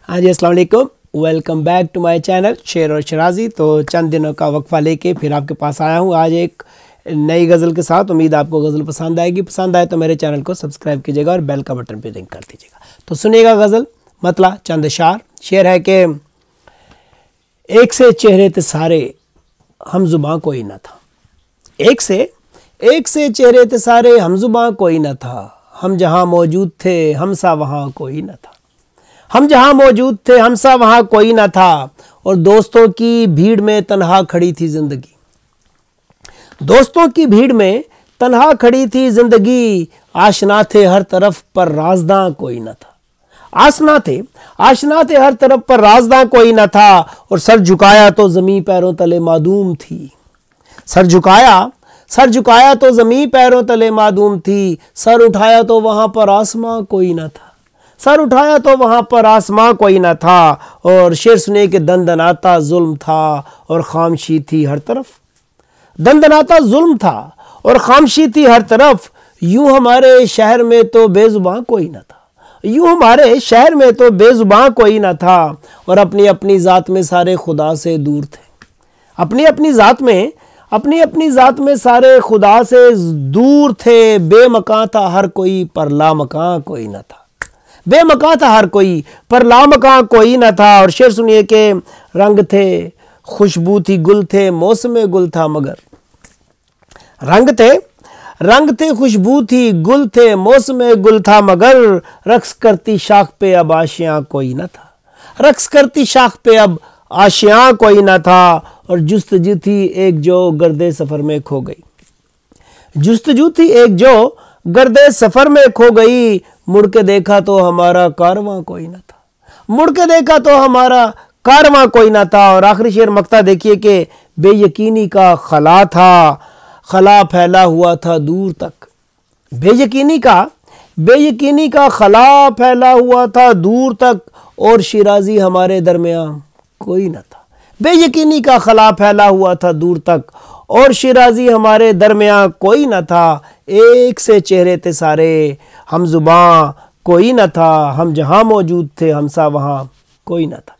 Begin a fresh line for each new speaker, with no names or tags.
हाँ जी, अस्सलाम वालेकुम। Welcome back to my channel शेर और शराजी। तो चंद दिनों का वक्फा लेके फिर आपके पास आया हूँ आज एक नई गज़ल के साथ। उम्मीद आपको गज़ल पसंद आएगी। पसंद आए तो मेरे चैनल को सब्सक्राइब कीजिएगा और बेल का बटन पे रिंग कर दीजिएगा। तो सुनिएगा गज़ल, मतला चंद शार। शेर है कि एक से चेहरे थे सारे हम जुबां कोई न था। एक से चेहरे थे सारे हम जुबां कोई न था। हम जहाँ मौजूद थे हम सा वहाँ कोई न था। हम जहाँ मौजूद थे हम सा वहाँ कोई न था। और दोस्तों की भीड़ में तन्हा खड़ी थी जिंदगी। दोस्तों की भीड़ में तन्हा खड़ी थी जिंदगी। आशना थे हर तरफ पर राज़दां कोई न था। आशना थे हर तरफ पर राज़दां कोई न था। और सर झुकाया तो ज़मीं पैरों तले मादूम थी। सर झुकाया तो ज़मीं पैरों तले मादूम थी। सर उठाया तो वहाँ पर आसमां कोई न था। सर उठाया तो वहाँ पर आसमां कोई न था। और शेर सुने के दंदनाता जुल्म था और खामशी थी हर तरफ। दंदनाता जुल्म था और खामशी थी हर तरफ। यूं हमारे शहर में तो बेजुबां कोई न था। यूं हमारे शहर में तो बेजुबां कोई न था। और अपनी अपनी ज़ात में सारे खुदा से दूर थे। अपनी अपनी ज़ात में सारे खुदा से दूर थे। बेमकां था हर कोई पर लामकां कोई न था। बेमकां था हर कोई पर लामकां कोई न था। और शेर सुनिए के रंग थे खुशबू थी गुल थे मौसम गुल था मगर। रंग थे खुशबू थी गुल थे मौसम गुल था मगर। रक्स करती शाख पे अब आशियां कोई न था। रक्स करती शाख पे अब आशियां कोई न था। और जुस्तजू थी एक जो गर्दे सफर में खो गई। जुस्तजू थी एक जो गर्दे सफर में खो गई। मुड़ के देखा तो हमारा कारवां कोई न था। मुड़ के देखा तो हमारा कारवां कोई न था। और आखिरी शेर मक्ता देखिए कि बेयकीनी का खला था। खला फैला हुआ था दूर तक। बेयकीनी का खला फैला हुआ था दूर तक। और शिराजी हमारे दरमियां कोई न था। बेयकीनी का खला फैला हुआ था दूर तक। और शिराजी हमारे दरमियां कोई न था। एक से चेहरे थे सारे हम जुबां कोई न था। हम जहाँ मौजूद थे हम सा वहाँ कोई न था।